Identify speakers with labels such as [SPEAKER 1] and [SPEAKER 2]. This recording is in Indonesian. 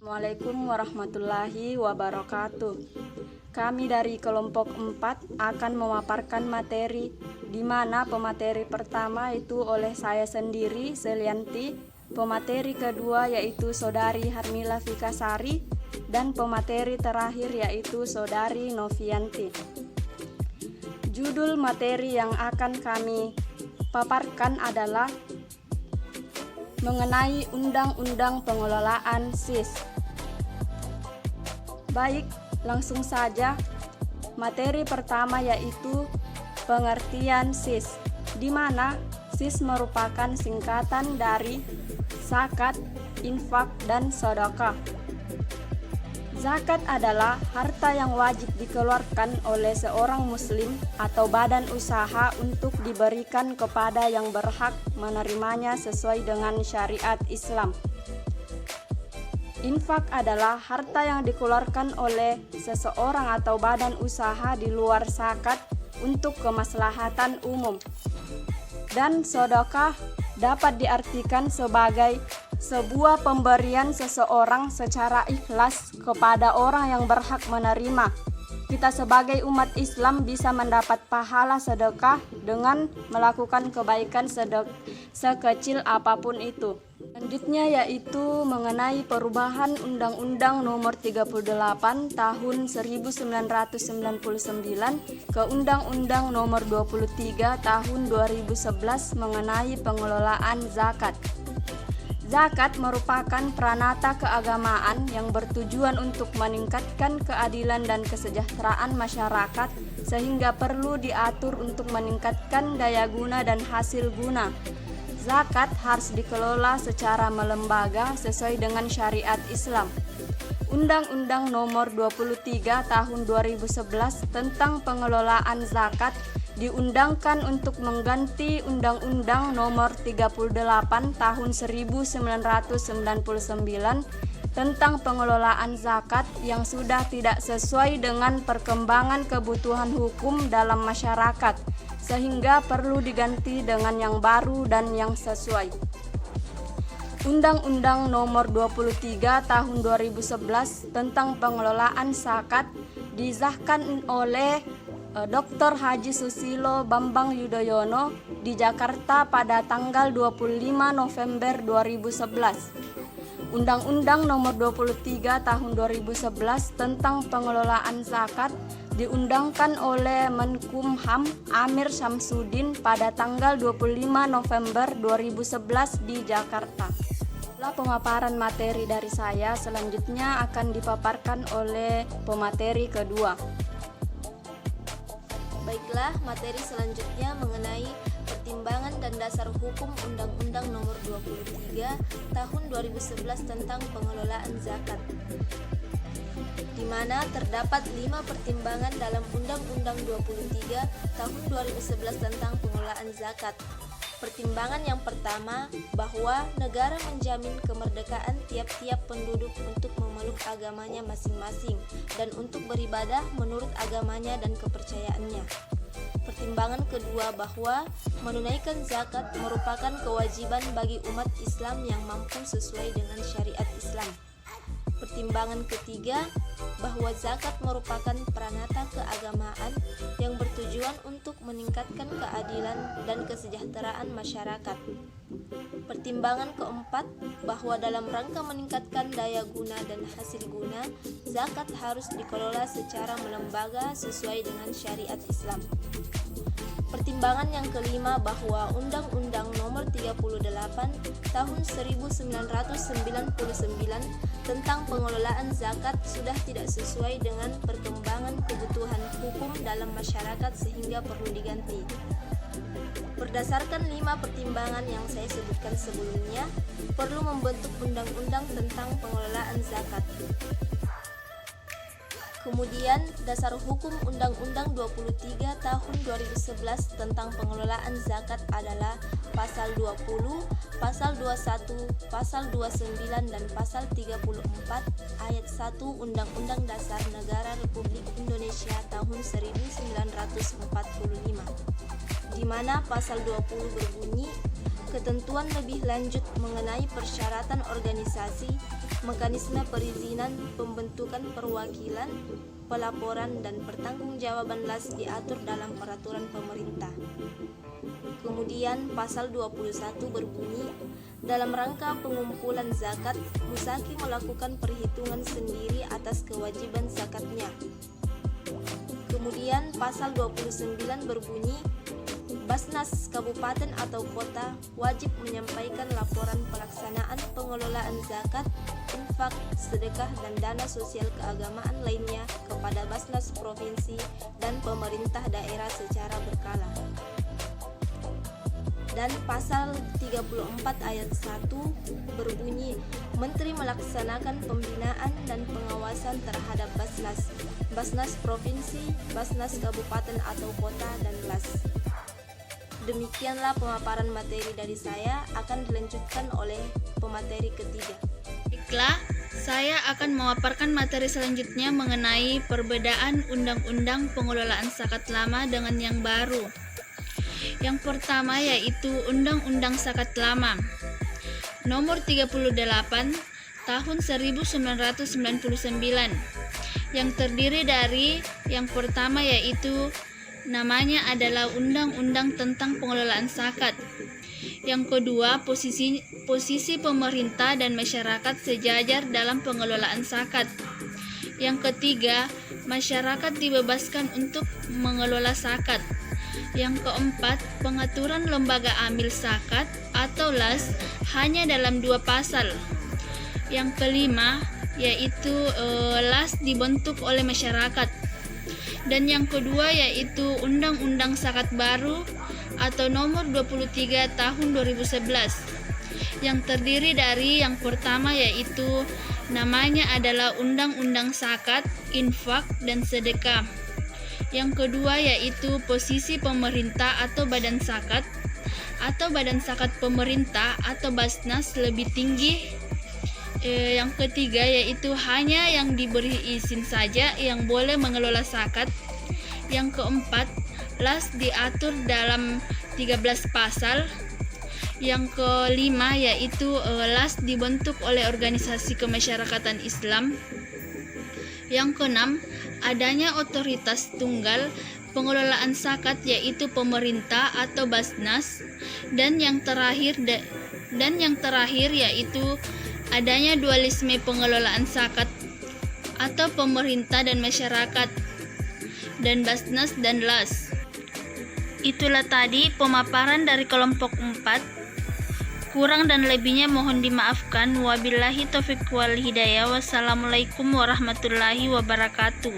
[SPEAKER 1] Assalamualaikum warahmatullahi wabarakatuh. Kami dari kelompok 4 akan memaparkan materi di mana pemateri pertama itu oleh saya sendiri, Selianti, pemateri kedua yaitu Saudari Harmila Fikasari, dan pemateri terakhir yaitu Saudari Novianti. Judul materi yang akan kami paparkan adalah mengenai Undang-Undang Pengelolaan SIS. Baik, langsung saja. Materi pertama yaitu pengertian SIS, di mana SIS merupakan singkatan dari zakat, infak, dan sedekah. Zakat adalah harta yang wajib dikeluarkan oleh seorang muslim atau badan usaha untuk diberikan kepada yang berhak menerimanya sesuai dengan syariat Islam. Infak adalah harta yang dikeluarkan oleh seseorang atau badan usaha di luar zakat untuk kemaslahatan umum. Dan sedekah dapat diartikan sebagai sebuah pemberian seseorang secara ikhlas kepada orang yang berhak menerima. Kita sebagai umat Islam bisa mendapat pahala sedekah dengan melakukan kebaikan sekecil apapun itu. Selanjutnya yaitu mengenai perubahan Undang-Undang Nomor 38 Tahun 1999 ke Undang-Undang Nomor 23 Tahun 2011 mengenai pengelolaan zakat. Zakat merupakan pranata keagamaan yang bertujuan untuk meningkatkan keadilan dan kesejahteraan masyarakat, sehingga perlu diatur untuk meningkatkan daya guna dan hasil guna. Zakat harus dikelola secara melembaga sesuai dengan syariat Islam. Undang-Undang Nomor 23 Tahun 2011 tentang pengelolaan zakat diundangkan untuk mengganti Undang-Undang Nomor 38 Tahun 1999 tentang pengelolaan zakat yang sudah tidak sesuai dengan perkembangan kebutuhan hukum dalam masyarakat, sehingga perlu diganti dengan yang baru dan yang sesuai. Undang-Undang Nomor 23 Tahun 2011 tentang pengelolaan zakat disahkan oleh Dr. Haji Susilo Bambang Yudhoyono di Jakarta pada tanggal 25 November 2011. Undang-Undang Nomor 23 Tahun 2011 tentang pengelolaan zakat diundangkan oleh Menkumham Amir Syamsuddin pada tanggal 25 November 2011 di Jakarta. Setelah pemaparan materi dari saya, selanjutnya akan dipaparkan oleh pemateri kedua.
[SPEAKER 2] Baiklah, materi selanjutnya mengenai pertimbangan dan dasar hukum Undang-Undang Nomor 23 Tahun 2011 tentang pengelolaan zakat, di mana terdapat 5 pertimbangan dalam Undang-Undang 23 Tahun 2011 tentang pengelolaan zakat. Pertimbangan yang pertama, bahwa negara menjamin kemerdekaan tiap-tiap penduduk untuk memeluk agamanya masing-masing dan untuk beribadah menurut agamanya dan kepercayaannya. Pertimbangan kedua, bahwa menunaikan zakat merupakan kewajiban bagi umat Islam yang mampu sesuai dengan syariat Islam. Pertimbangan ketiga, bahwa zakat merupakan pranata keagamaan yang bertujuan untuk meningkatkan keadilan dan kesejahteraan masyarakat. Pertimbangan keempat, bahwa dalam rangka meningkatkan daya guna dan hasil guna, zakat harus dikelola secara melembaga sesuai dengan syariat Islam. Pertimbangan yang kelima, bahwa Undang-Undang Nomor 38 Tahun 1999 tentang pengelolaan zakat sudah tidak sesuai dengan perkembangan kebutuhan hukum dalam masyarakat sehingga perlu diganti. Berdasarkan 5 pertimbangan yang saya sebutkan sebelumnya, perlu membentuk undang-undang tentang pengelolaan zakat. Kemudian, dasar hukum Undang-Undang 23 Tahun 2011 tentang pengelolaan zakat adalah Pasal 20, Pasal 21, Pasal 29, dan Pasal 34 Ayat 1 Undang-Undang Dasar Negara Republik Indonesia tahun 1945, di mana Pasal 20 berbunyi, ketentuan lebih lanjut mengenai persyaratan organisasi, mekanisme perizinan, pembentukan perwakilan, pelaporan, dan pertanggungjawaban LAS diatur dalam peraturan pemerintah. Kemudian pasal 21 berbunyi, dalam rangka pengumpulan zakat, Musaki melakukan perhitungan sendiri atas kewajiban zakatnya. Kemudian pasal 29 berbunyi, Basnas Kabupaten atau Kota wajib menyampaikan laporan pelaksanaan pengelolaan zakat, infak, sedekah, dan dana sosial keagamaan lainnya kepada Basnas Provinsi dan pemerintah daerah secara berkala. Dan pasal 34 ayat 1 berbunyi, Menteri melaksanakan pembinaan dan pengawasan terhadap Basnas, Basnas Provinsi, Basnas Kabupaten atau Kota, dan LAS. Demikianlah pemaparan materi dari saya, akan dilanjutkan oleh pemateri ketiga.
[SPEAKER 3] Baiklah, saya akan memaparkan materi selanjutnya mengenai perbedaan undang-undang pengelolaan zakat lama dengan yang baru. Yang pertama yaitu Undang-Undang Zakat Lama Nomor 38 Tahun 1999, yang terdiri dari yang pertama yaitu namanya adalah Undang-Undang tentang Pengelolaan Zakat. Yang kedua, posisi pemerintah dan masyarakat sejajar dalam pengelolaan zakat. Yang ketiga, masyarakat dibebaskan untuk mengelola zakat. Yang keempat, pengaturan lembaga amil zakat atau LAS hanya dalam 2 pasal. Yang kelima, yaitu LAS dibentuk oleh masyarakat. Dan yang kedua yaitu Undang-Undang Zakat Baru atau Nomor 23 Tahun 2011, yang terdiri dari yang pertama yaitu namanya adalah Undang-Undang Zakat, Infak, dan Sedekah. Yang kedua yaitu posisi pemerintah atau badan zakat pemerintah atau Basnas lebih tinggi. Yang ketiga yaitu hanya yang diberi izin saja yang boleh mengelola zakat. Yang keempat, LAS diatur dalam 13 pasal. Yang kelima yaitu LAS dibentuk oleh organisasi kemasyarakatan Islam. Yang keenam, adanya otoritas tunggal pengelolaan zakat yaitu pemerintah atau Basnas. Dan yang terakhir yaitu adanya dualisme pengelolaan zakat atau pemerintah dan masyarakat dan Basnas dan LAS. Itulah tadi pemaparan dari kelompok 4. Kurang dan lebihnya mohon dimaafkan. Wabillahi taufiq wal hidayah. Wassalamualaikum warahmatullahi wabarakatuh.